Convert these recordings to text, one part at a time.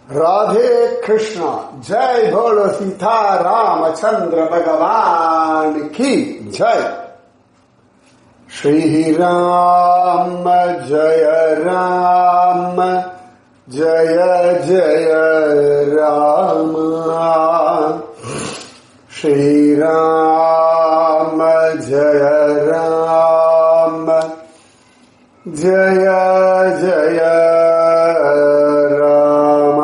राधे कृष्णा। जय बोलो सीता रामचंद्र भगवान की जय। श्री राम जय राम जय जय राम। श्री राम जय राम जय जय राम।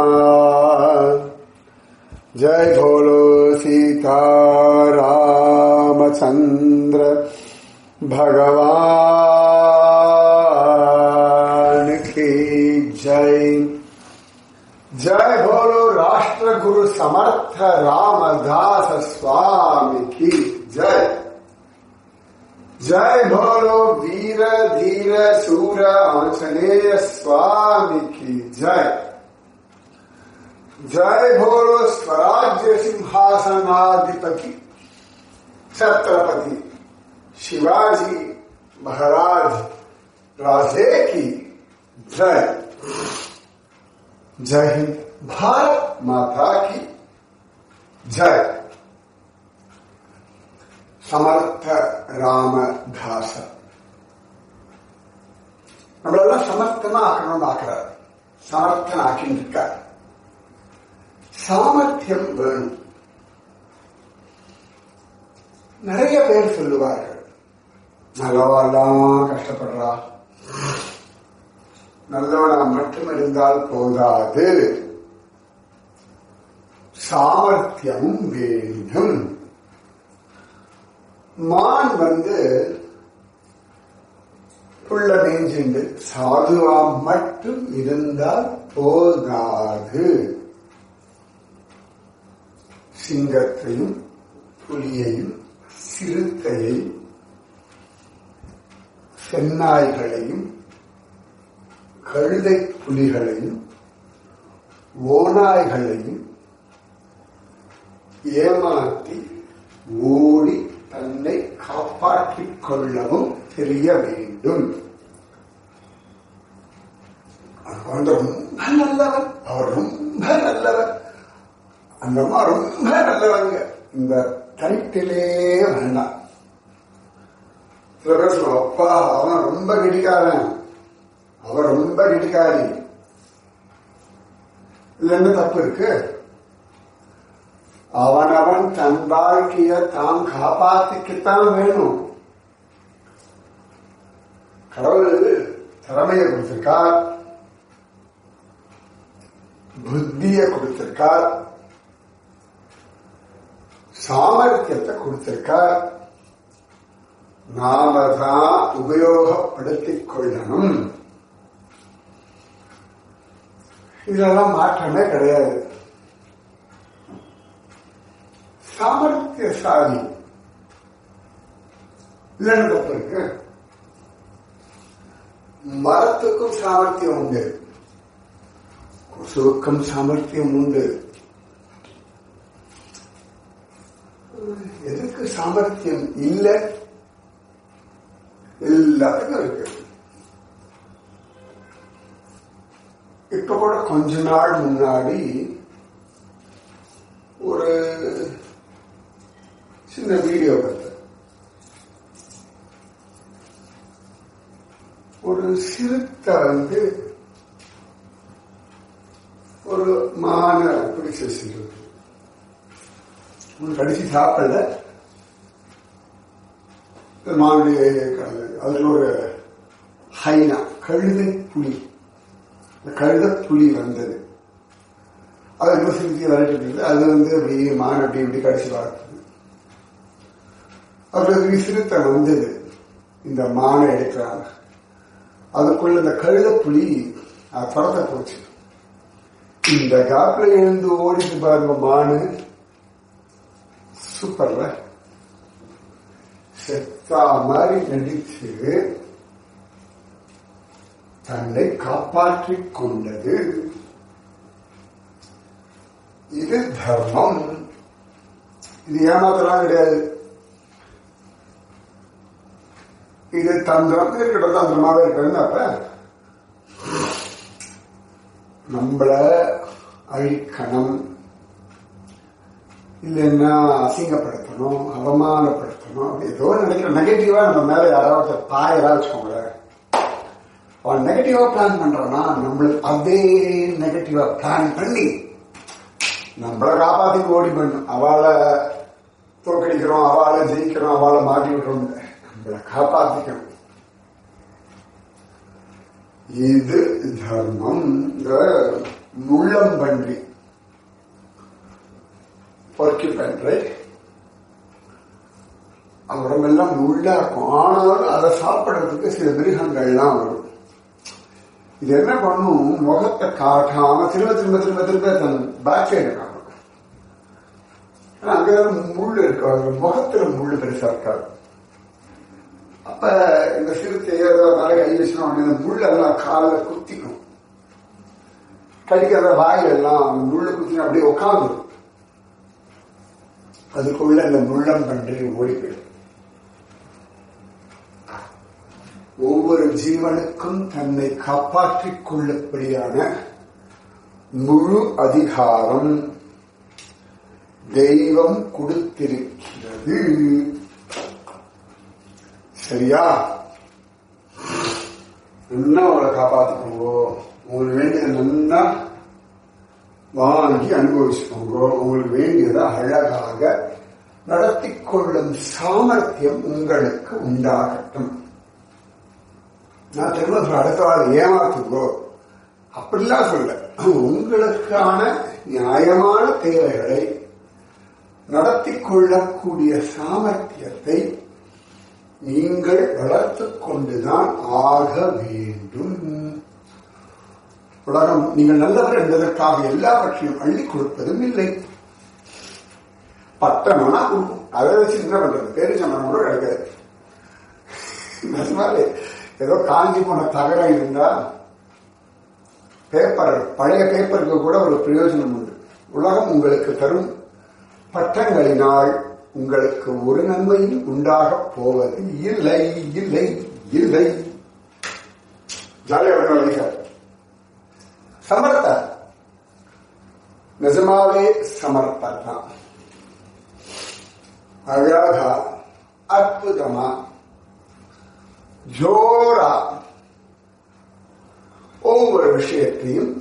जय बोलो सीता रामचंद्र भगवान की जय। जय बोलो राष्ट्र गुरु समर्थ रामदास स्वामी की जय। जय बोलो वीर धीर शूर आंजनेय स्वामी की जय। जय बोलो स्वराज्य सिंहासनाधिपति छत्रपति शिवाजी महाराज राजे की जय। जय हिंद। भारत माता की जय। समर्थ रामदास நம்மளெல்லாம் சமர்த்தமா ஆக்கணும்னு ஆக்கிறார். சமர்த்தன் ஆக்கின்றிருக்கார். சாமர்த்தியம் வேணும். நிறைய பேர் சொல்லுவார்கள், நல்லவெல்லாம் கஷ்டப்படுறா, நல்லவனா மட்டும் இருந்தால் போதாது, சாமர்த்தியமும் வேண்டும். மான் புள்ள மேய்ஞ்சிண்டு சாதுவா மட்டும் இருந்தால் போதாது, சிங்கத்தையும் புலியையும் சிறுத்தையை செந்நாய்களையும் கழுதை புலிகளையும் ஓநாய்களையும் ஏமாற்றி ஓடி தன்னை காப்பாற்றிக் கொள்ளவும் தெரிய வேண்டும். ரொம்ப நல்லவன், அவர் ரொம்ப நல்லவன், அந்த அம்மா ரொம்ப நல்லவங்க, இந்த டைட்டிலே வேண்டாம். சில பேர் சொல்லுவோம், அப்பா அவன் ரொம்ப கெடிக்காரன், அவர் ரொம்ப கெடிக்காரி. இதுல என்ன தப்பு இருக்கு? அவனவன் தன் வாழ்க்கைய தான் காப்பாத்திக்கத்தான் வேணும். கடவுள் திறமையை கொடுத்திருக்கார், புத்திய கொடுத்திருக்கார், சாமர்த்தியத்தை கொடுத்திருக்கார். நாம தான் உபயோகப்படுத்திக் கொள்ளணும். இதெல்லாம் மாற்றமே கிடையாது. சாமர்த்தியசாலி இல்லைன்னு தப்பு இருக்கு. மரத்துக்கும் சாமர்த்தியம் உண்டு, கொசுவுக்கும் சாமர்த்தியம் உண்டு. எதுக்கு சாமர்த்தியம் இல்லை? எல்லாத்துக்கும் இருக்கு. இப்ப கூட கொஞ்ச நாள் முன்னாடி ஒரு சின்ன வீடியோ பார்த்தேன். ஒரு சிறுத்தை ஒரு மானை பிடிச்சு வச்சிருக்கு. கடிச்சு சாப்பிடல, மானுடைய அதுல ஒரு ஹைனா கழுதை புலி, கழுத புலி வந்தது. அது சிறுத்தையை விரட்டிட்டு அது அப்படியே மான் அப்படி இப்படி கடிச்சு பார்த்தது. அப்புறம் சிறுத்தை வந்தது, இந்த மானை எடுக்கிறாங்க. அதுக்குள்ள இந்த கழுத புலி துரத்த போச்சு. இந்த காப்புல எழுந்து ஓடிட்டு பாருங்க மானு. சூப்பர்ல, செத்தா மாதிரி நடிச்சு தன்னை காப்பாற்றிக் கொண்டது. இது தர்மம். இது ஏமாத்தலாம் கிடையாது. இது தந்திரம். இருக்கட்டும், தந்திரமாவே இருக்கிறது. அப்ப நம்மள அழிக்கணும், இல்லைன்னா அசிங்கப்படுத்தணும், அவமானப்படுத்தணும், ஏதோ நினைக்கிற நெகட்டிவா நம்ம மேல யாராவது பாயரா வச்சுக்கோங்களேன். அவன் நெகட்டிவா பிளான் பண்றான்னா நம்மளுக்கு அதே நெகட்டிவா பிளான் பண்ணி நம்மளை காப்பாத்தி ஓடி பண்ணும். அவளை தோக்கடிக்கிறோம், அவளை ஜெயிக்கிறோம், அவளை மாட்டி விடுறோம், நம்மளை காப்பாத்திக்கணும். இது தர்மம். இந்த முள்ளம்பன்றி பொறுக்கிப்பன்றி உடம்பெல்லாம் முள்ளா இருக்கும். ஆனாலும் அதை சாப்பிடறதுக்கு சில மிருகங்கள்லாம் வரும். இது என்ன பண்ணும், முகத்தை காட்டாம திரும்ப திரும்ப திரும்ப திரும்ப தன் பேக் சைடு காணும். அங்கதான் முள் இருக்கு, முகத்துல முள் பெருசா இருக்காது. அப்ப இந்த சிறுத்தை நிறைய கை வச்சுனா முள்ளெல்லாம் காலில் குத்திக்கும். கடிக்கிற வாயிலெல்லாம் முள்ளு குத்தினா அப்படியே உட்காந்து அதுக்குள்ள இந்த முள்ளம் பன்றி ஓடி போயிடும். ஒவ்வொரு ஜீவனுக்கும் தன்னை காப்பாற்றிக் கொள்ளப்படியான முழு அதிகாரம் தெய்வம் கொடுத்திருக்கிறது. சரியா? நல்லா அவளை காப்பாற்றிக்கோங்க. உங்களுக்கு வேண்டியதை நல்லா வாங்கி அனுபவிச்சுக்கோங்க. உங்களுக்கு வேண்டியதை அழகாக நடத்தி கொள்ளும் சாமர்த்தியம் உங்களுக்கு உண்டாகட்டும். நான் திரும்ப அடுத்த வாரம் ஏமாத்துங்கோ அப்படிலாம் சொல்ல, உங்களுக்கான நியாயமான தேவைகளை நடத்தி கொள்ளக்கூடிய சாமர்த்தியத்தை நீங்கள் வளர்த்துக் கொண்டுதான் ஆக வேண்டும். உலகம் நீங்கள் நல்லவர் என்பதற்காக எல்லாவற்றையும் அள்ளி கொடுப்பதும் இல்லை. பட்டணம்னா கொடுக்கும், அதை வச்சு என்ன பண்றது? பேரிச்சம்பளம் கூட கிடைக்காது. நிஜமாவே ஏதோ காஞ்சி போன தகரம் இருந்தா பேப்பர், பழைய பேப்பருக்கு கூட ஒரு பிரயோஜனம் உண்டு. உலகம் உங்களுக்கு தரும் பட்டங்களினால் உங்களுக்கு ஒரு நன்மையும் உண்டாக போவது இல்லை இல்லை இல்லை. ஜாலியாக சமர்த்தர், நிஜமாவே சமர்த்தர் தான். அழகா அற்புதமா ஜோரா ஒவ்வொரு விஷயத்தையும்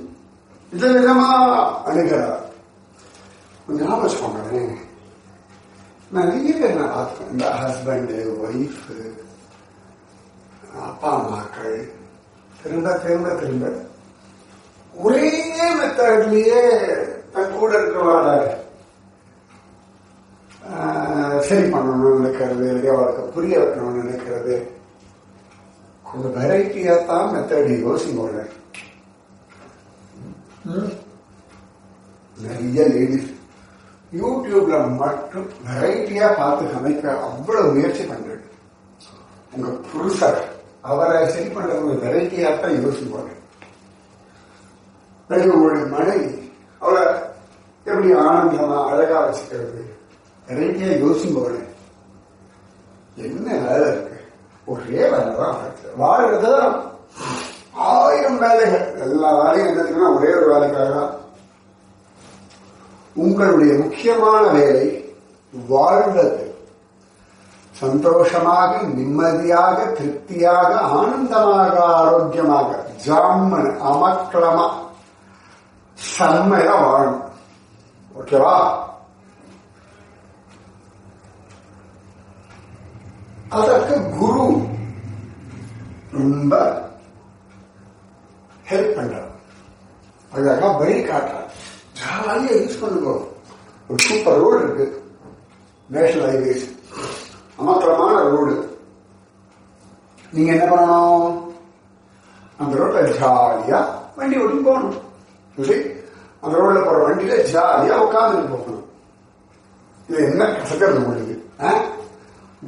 விதவிதமா அணுகிறார். ஞாபகம் நிறைய பேர் நான் பார்த்துக்கேன். இந்த ஹஸ்பண்டு, ஒய்ஃப், அப்பா அம்மாக்கள் திரும்ப திரும்ப திரும்ப ஒரே மெத்தட்லயே தன் கூட இருக்கிறவாட சரி பண்ணணும்னு நினைக்கிறது, அவளுக்கு புரிய வைக்கணும்னு நினைக்கிறது. கொஞ்சம் வெரைட்டியா தான் மெத்தட் யோசிங்க. நிறைய லேடிஸ் யூடியூப்ல மட்டும் வெரைட்டியா பார்த்து சமைக்க அவ்வளவு முயற்சி பண்றேன். உங்க புருஷர் அவரை சரி பண்றது வெரைட்டியா தான் யோசிப்பாங்க. உங்களுடைய மனைவி அவளை எப்படி ஆனந்தமா அழகா வச்சுக்கிறது வெரைட்டியா யோசிப்பாங்க. என்ன வேலை இருக்கு? ஒரே வேலைதான் வாழ்றது. 1000 வேலைகள், எல்லா வேலையும் என்னதுன்னா ஒரே ஒரு வேலைக்காக தான். உங்களுடைய முக்கியமான வேலை வாழ்வது. சந்தோஷமாக, நிம்மதியாக, திருப்தியாக, ஆனந்தமாக, ஆரோக்கியமாக, ஜாமன் அமக்களமா செம்மையா வாழணும். ஓகேவா? அதற்கு குரு ரொம்ப ஹெல்ப் பண்றார். அழகா வழி காட்டுறார். ஜாலியா யூஸ் பண்ணுங்க. ஒரு சூப்பர் ரோடு இருக்கு, நேஷனல் ஹைவேஸ், அமக்கலமான ரோடு. நீங்க என்ன பண்ணணும்? அந்த ரோட்ல ஜாலியா வண்டி ஓடி போகணும். அந்த ரோட்ல போற வண்டியில ஜாலியா உட்கார்ந்து போகணும். இது என்ன கசக்கிறது உங்களுக்கு?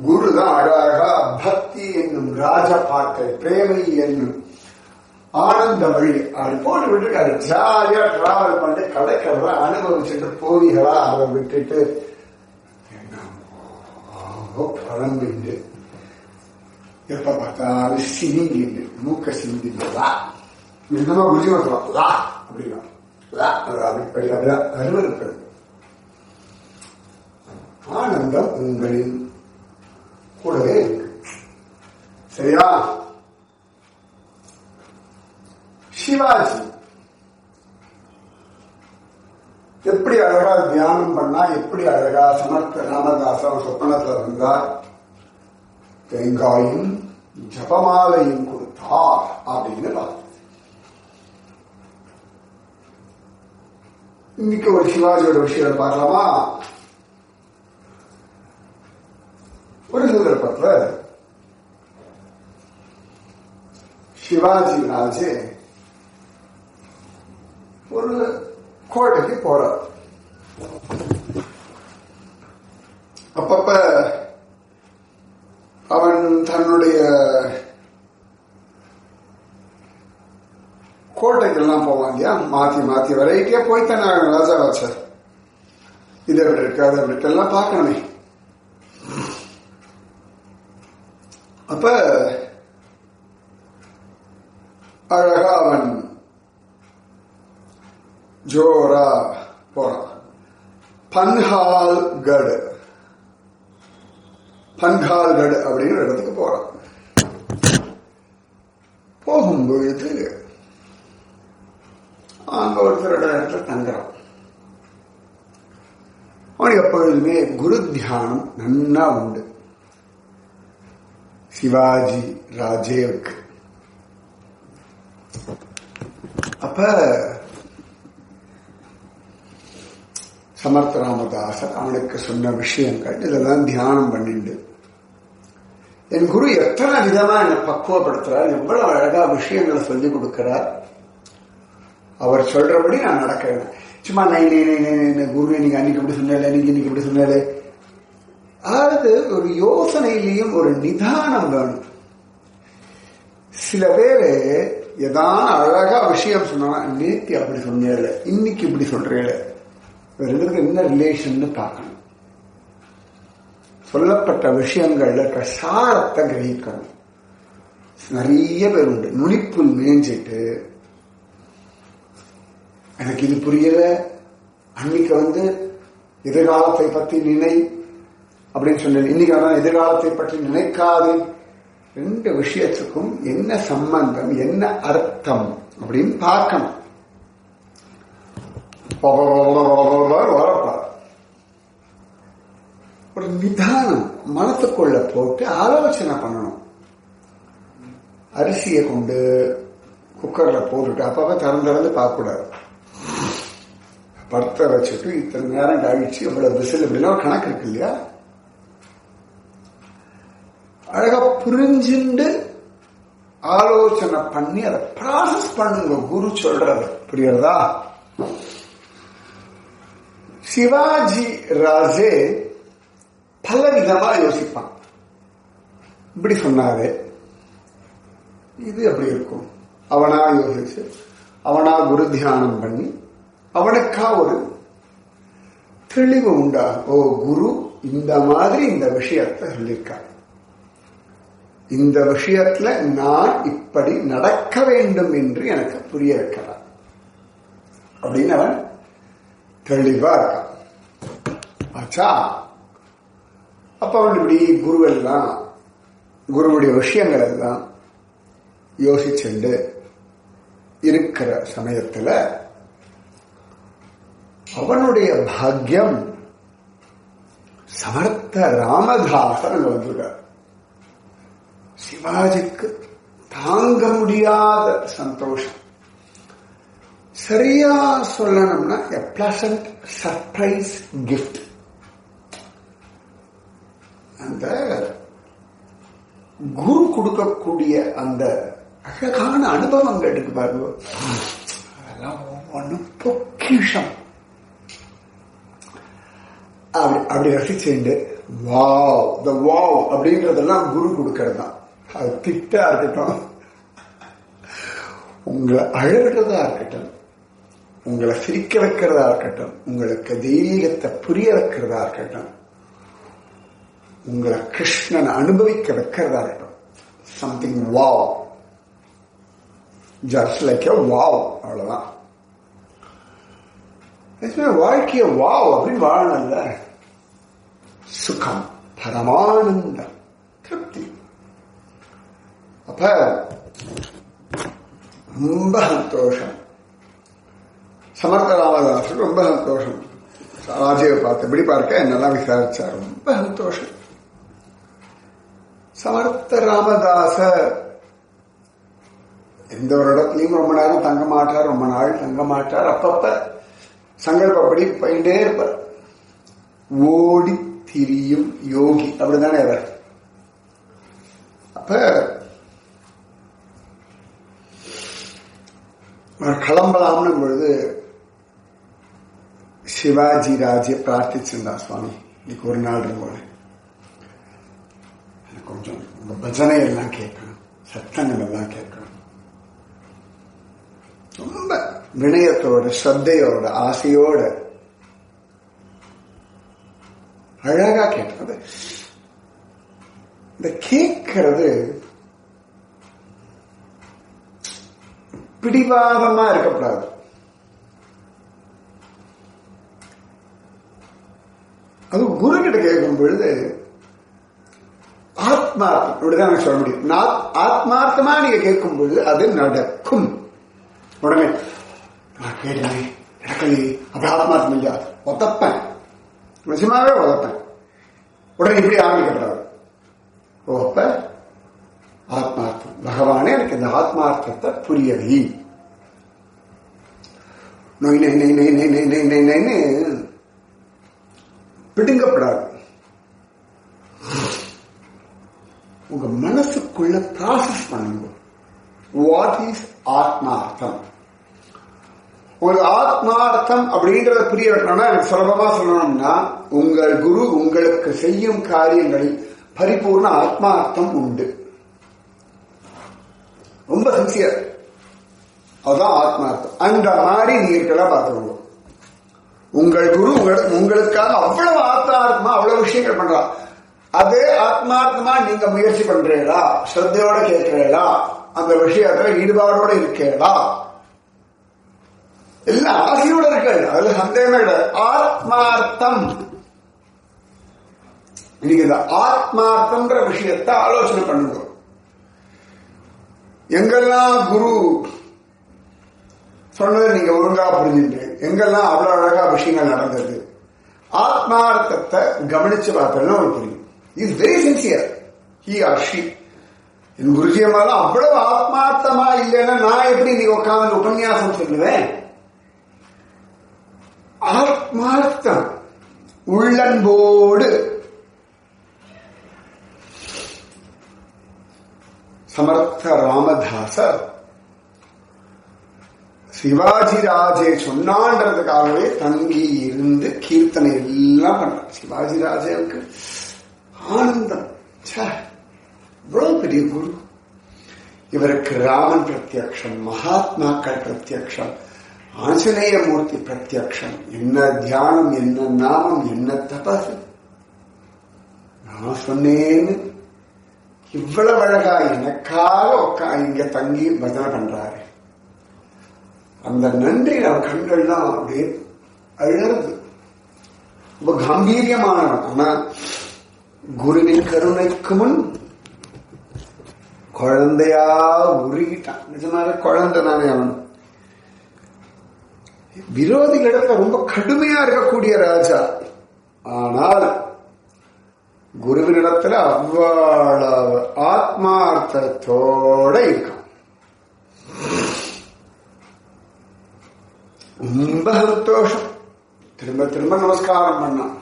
குருதான் அழகா பக்தி என்னும் ராஜ பாட்டை, பிரேமை என்னும் ஆனந்த வழி அப்படி போட்டு விட்டுருக்காரு. ஜாலியா டிராவல் பண்ணி கடைக்கிறத அனுபவிச்சுட்டு போவிகளா அதை விட்டுட்டு பழம்பிண்டு எப்ப பார்த்தாலும் சினிங்கிண்டு மூக்க சிந்திங்களா, என்னமா குருஜி வரலாம் அப்படின்னா அருவருப்பது. ஆனந்தம் உங்களின் கூடவே இருக்கு. சரியா? சிவாஜி எப்படி அழகா தியானம் பண்ணா, எப்படி அழகா சமர்த்த ராமதாசன் சொப்பனத்துல இருந்தார், தேங்காயும் ஜபமாலையும் கொடுத்தார் அப்படின்னு பார்த்தது. இன்னைக்கு ஒரு சிவாஜியோட விஷயம் பார்க்கலாமா? ஒரு சந்தர்ப்பத்துல சிவாஜி ராஜே ஒரு கோட்டைக்கு போறார். அப்பப்ப அவன் தன்னுடைய கோட்டைக்கெல்லாம் போவான் இல்லையா, மாத்தி மாத்தி வெரைட்டியா போய்த்தானே ராஜா வாச்சார். இதை எப்படி இருக்கு, அதை எப்படி இருக்கு எல்லாம் பார்க்கணுமே. அப்ப அழகா அவன் ஜோரா போறான். பன்ஹால்கட் அப்படிங்கிற இடத்துக்கு போறான். போகும்பொழுது அங்க ஒருத்தரோட இடத்துல தங்குறான். அவனுக்கு எப்பொழுதுமே குரு தியானம் நன்னா உண்டு சிவாஜி ராஜேவுக்கு. அப்ப சமர்த்த ராமதாசர் அவனுக்கு சொன்ன விஷயங்கள் இதெல்லாம் தியானம் பண்ணிண்டு, என் குரு எத்தனை விதமா என்னை பக்குவப்படுத்துறார், எவ்வளவு அழகா விஷயங்களை சொல்லிக் கொடுக்கிறார், அவர் சொல்றபடி நான் நடக்கிறேன். சும்மா குரு நீங்க அன்னைக்கு இப்படி சொன்னாலே, நீங்க இன்னைக்கு இப்படி சொன்னாலே. அதாவது ஒரு யோசனையிலையும் ஒரு நிதானம் வேணும். சில பேரு ஏதான அழகா விஷயம் சொன்னா, நேத்தி அப்படி சொன்னேல, இன்னைக்கு இப்படி சொல்றேல, ரெண்டுக்கு என்ன ரிலேஷன் பார்க்கணும். சொல்லப்பட்ட விஷயங்கள்ல இருக்க சாரத்தை கிரகிக்கணும். நிறைய பேர் உண்டு, நுனிப்புல் மேய்ஞ்சிட்டு எனக்கு இது புரியல, அன்னைக்கு எதிர்காலத்தை பத்தி நினை அப்படின்னு சொன்னேன், இன்னைக்கு அதான் எதிர்காலத்தை பற்றி நினைக்காது. ரெண்டு விஷயத்துக்கும் என்ன சம்பந்தம், என்ன அர்த்தம் அப்படின்னு பார்க்கணும். வரப்படாது. ஒரு நிதானம் மனத்துக்குள்ள போட்டு ஆலோசனை பண்ணணும். அரிசியை கொண்டு குக்கர்ல போட்டுட்டு அப்பப்ப திறந்து பார்க்க கூடாது. படுத்த வச்சுட்டு இத்தனை நேரம் கழிச்சு இவ்வளவு விசில் அப்படின்னா ஒரு கணக்கு இருக்கு இல்லையா. அழகா புரிஞ்சுண்டு ஆலோசனை பண்ணி அதை ப்ராசஸ் பண்ணுங்க. குரு சொல்றது புரியுறதா? சிவாஜி ராஜே பல விதமா யோசிப்பான். இப்படி சொன்னாரு, இது எப்படி இருக்கும், அவனா யோசிச்சு அவனா குரு தியானம் பண்ணி அவனுக்கா ஒரு தெளிவு உண்டா. ஓ, குரு இந்த மாதிரி இந்த விஷயத்தை சொல்லியிருக்கார், இந்த விஷயத்துல நான் இப்படி நடக்க வேண்டும் என்று எனக்கு புரிய வைக்கிறார் அப்படின்னு அவன் தெளிவா இருக்கான். ஆச்சா, அப்ப அவன் இப்படி குருவெல்லாம் குருவுடைய விஷயங்கள் எல்லாம் யோசிச்சுண்டு இருக்கிற சமயத்துல அவனுடைய பாக்கியம் சமர்த்த ராமதாசன் வந்துள்ளார். சிவாஜிக்கு தாங்க முடியாத சந்தோஷம். சரியா சொல்லணும்னா a pleasant surprise gift. அந்த குரு கொடுக்கக்கூடிய அந்த அழகான அனுபவங்கள் இருக்கு பாருங்க, அதெல்லாம் ஒவ்வொன்றும் பொக்கிஷம். அப்படி ரசிச்சுண்டு வாவ் த வாவ் அப்படின்றதெல்லாம் குரு கொடுக்கறது தான். அது திட்டா இருக்கட்டும், உங்களை அழகிறதா இருக்கட்டும், உங்களை சிரிக்க வைக்கிறதா இருக்கட்டும், உங்களுக்கு தெய்வீகத்தை புரிய வைக்கிறதா இருக்கட்டும், உங்களை கிருஷ்ணனை அனுபவிக்க வைக்கிறதா இருக்கட்டும், something wow, just like a wow, அவ்வளவுதான். வாழ்க்கைய வாவ் அப்படின்னு வாழணும்ல. சுகம், பரமானந்தம், திருப்தி. அப்ப ரொம்ப சந்தோஷம். சமர்த்த ராமதாசர் ரொம்ப சந்தோஷம். ராஜையை பார்த்து எப்படி பார்க்க என்னெல்லாம் விசாரிச்சார். ரொம்ப சந்தோஷம். சமர்த்த ராமதாச எந்த ஒரு இடத்துலையும் ரொம்ப நேரம் தங்க மாட்டார், ரொம்ப நாள் தங்க மாட்டார். அப்பப்ப சங்கல்பப்படி போயிட்டே இருப்பார். ஓடி திரியும் யோகி அப்படித்தானே அவர். அப்ப கிளம்பலாம்னு பொழுது சிவாஜி ராஜை பிரார்த்திச்சிருந்தா, சுவாமி இன்னைக்கு ஒரு நாள் இருக்கும்போது கொஞ்சம் உங்க பஜனை எல்லாம் கேட்கணும், சத்தங்கள் எல்லாம் கேட்கணும். ரொம்ப வினயத்தோட, ஸ்ரத்தையோட, ஆசையோட அழகா கேட்டது. இந்த கேட்கிறது பிடிவாதமா இருக்கக்கூடாது. அது குரு கிட்ட கேட்கும் பொழுது ஆத்மார்த்தம் இப்படிதான் சொல்ல முடியும். ஆத்மார்த்தமா நீங்க கேட்கும் பொழுது அது நடக்கும். உடனே நான் கேட்டேன் நடக்கலையே, அப்படி ஆத்மார்த்தம் இல்லையா, ஒத்தப்பேன், நிஜமாவே உதப்பேன். உடனே இப்படி ஆரம்பிக்கப்படாது. ஓ, அப்ப ஆத்மார்த்தம் பகவானே எனக்கு இந்த ஆத்மார்த்தத்தை புரியலை. நொய் நை நை நை நை நை நை நைன்னு பிடுங்கப்படாது. உங்க மனசுக்குள்ள ப்ராசஸ் பண்ணுங்க. வாட் இஸ் ஆத்மார்த்தம்? ஒரு ஆத்மார்த்தம் அப்படின்றத புரிய வைக்கணும்னா எனக்கு சுலபமா சொல்லணும்னா, உங்கள் குரு உங்களுக்கு செய்யும் காரியங்களில் பரிபூர்ண ஆத்மார்த்தம் உண்டு. ரொம்ப சின்சியர், அதுதான் ஆத்மார்த்தம். அந்த மாதிரி நீங்களா பார்த்துக்கோங்க. உங்கள் குரு உங்களுக்காக அவ்வளவு ஆத்மார்த்தமா அவ்வளவு விஷயங்கள் பண்றான். அதே ஆத்மார்த்தமா நீங்க முயற்சி பண்றீங்களா, ஸ்ரத்தையோட கேட்கிறீங்களா, அந்த விஷயத்துல ஈடுபாடோட இருக்கீங்களா, எல்லாம் ஆசையோட இருக்க, அதுல சந்தேகமே கிடையாது. ஆத்மார்த்தம். நீங்க இந்த ஆத்மார்த்தம்ன்ற விஷயத்தை ஆலோசனை பண்ணுங்க. எங்கெல்லாம் குரு சொன்னதை நீங்க ஒழுங்கா புரிஞ்சுட்டு, எங்கெல்லாம் அவ்வளவு அழகா விஷயங்கள் நடந்தது, ஆத்மார்த்தத்தை கவனிச்சு பார்த்தோம்னா ஒரு புரியும். Is very sincere he or she. என் குருஜியமாலாம் அவ்வளவு ஆத்மார்த்தமா இல்லைன்னா நான் எப்படி நீ உட்காந்து உபன்யாசம் சொல்லுவேன்? ஆத்மார்த்தம் உள்ளன்போடு சமர்த்த ராமதாசர் சிவாஜி ராஜே சொன்னான்றதுக்காகவே தங்கி இருந்து கீர்த்தனை எல்லாம் பண்றார். சிவாஜி ராஜேவுக்கு ஆனந்தம். இவ்வளவு பெரிய குரு. இவருக்கு ராமன் பிரத்யக்ஷம், மகாத்மாக்கள் பிரத்யக்ஷம், ஆஞ்சநேய மூர்த்தி பிரத்யக்ஷம். என்ன தியானம், என்ன நாமம், என்ன தபசு. நான் சொன்னேன்னு இவ்வளவு அழகா எனக்காக இங்க தங்கி பஜனை பண்றாரு. அந்த நன்றி நம்ம கண்கள்லாம் அப்படியே அழறது. ரொம்ப கம்பீரியமானவன். ஆனா குருவின் கருணைக்கு முன் குழந்தையா உருகிட்டான். நிஜமாக குழந்தை தானே அவன். விரோதிகளிடத்துல ரொம்ப கடுமையா இருக்கக்கூடிய ராஜா, ஆனால் குருவினிடத்துல அவ்வளவு ஆத்மார்த்தத்தோட இருக்கான். ரொம்ப சந்தோஷம். திரும்ப திரும்ப நமஸ்காரம் பண்ணான்.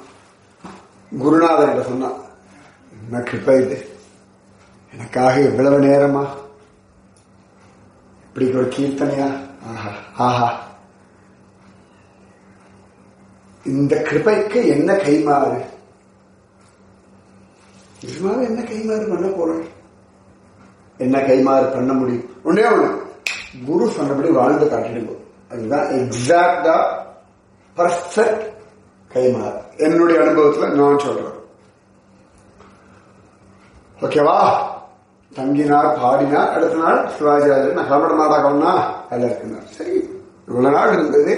குருநாதர்கிட்ட சொன்னான், என்ன கிருப்பை இது, எனக்காக எவ்வளவு நேரமா இப்படி ஒரு கீர்த்தனையா, ஆஹா ஆஹா, இந்த கிருபைக்கு என்ன கைமாறு, நிஜமாக என்ன கைமாறு பண்ண போறேன், என்ன கைமாறு பண்ண முடியும்? ஒன்னே ஒண்ணு, குரு சொன்னபடி வாழ்ந்து காட்டிடுவோம். அதுதான் எக்ஸாக்டா பர்ஃபெக்ட் கைமாறு. என்னுடைய அனுபவத்துல நான் சொல்றேன். ஓகேவா? தங்கினார், பாடினார். அடுத்த நாள் சிவாஜி ராஜன் கிளம்பட நாடகம்னா அதில் இருக்குனார். சரி, இவ்வளவு நாள் இருந்தது.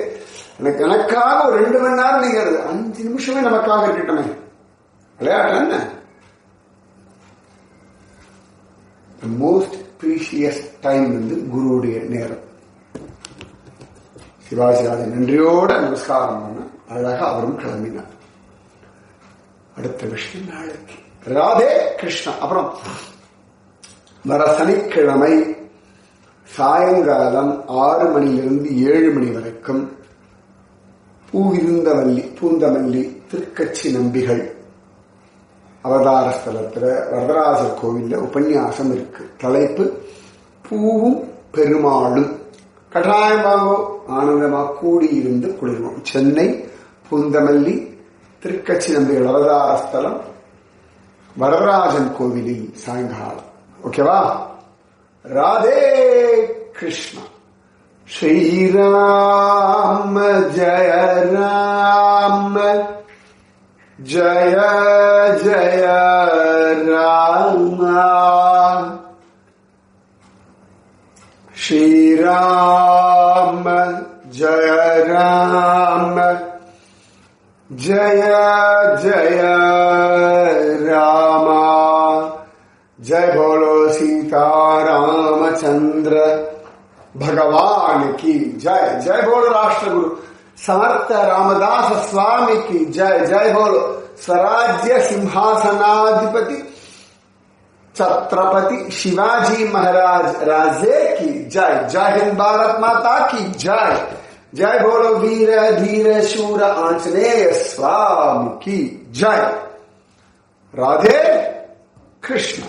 எனக்காக ஒரு 2 மணி நேரம் நீங்க 5 நிமிஷமே நமக்காக இருக்கட்டுமே. விளையாட்டு என்ன? மோஸ்ட் ப்ரீஷியஸ் டைம் குருவுடைய நேரம். சிவாஜிராஜன் நன்றியோட நமஸ்காரம் பண்ண அழகா அவரும் கிளம்பினார். அடுத்த விஷயம் நாளைக்கு. ராதே கிருஷ்ணா. அப்புறம் வர சனிக்கிழமை சாயங்காலம் 6 மணியிலிருந்து 7 மணி வரைக்கும் பூந்தமல்லி திருக்கட்சி நம்பிகள் அவதார ஸ்தலத்துல வரதராஜர் கோவில்ல உபன்யாசம் இருக்கு. தலைப்பு பூவும் பெருமாளும். கட்டாயம் வாங்கோ, ஆனந்தமா கூடியிருந்து குளிர்வோம். சென்னை பூந்தமல்லி திருக்கட்சி நம்பிகள் அவதார ஸ்தலம் வரதராஜன் கோவிலில் சாயங்காலம். ஓகேவா? ராதே கிருஷ்ணா. ஸ்ரீராம ஜய ராம ஜய ஜய ராம. ஸ்ரீராம ஜய ராம ஜய ஜய ராம. जय बोलो सीता रामचंद्र भगवान की जय. जय बोलो राष्ट्रगुरु समर्थ रामदास स्वामी की जय. जय बोलो स्वराज्य सिंहासनाधिपति छत्रपति शिवाजी महाराज राजे की जय. जय हिंद भारत माता की जय. जय बोलो वीर धीर शूर आंजनेय स्वामी की जय. राधे कृष्ण.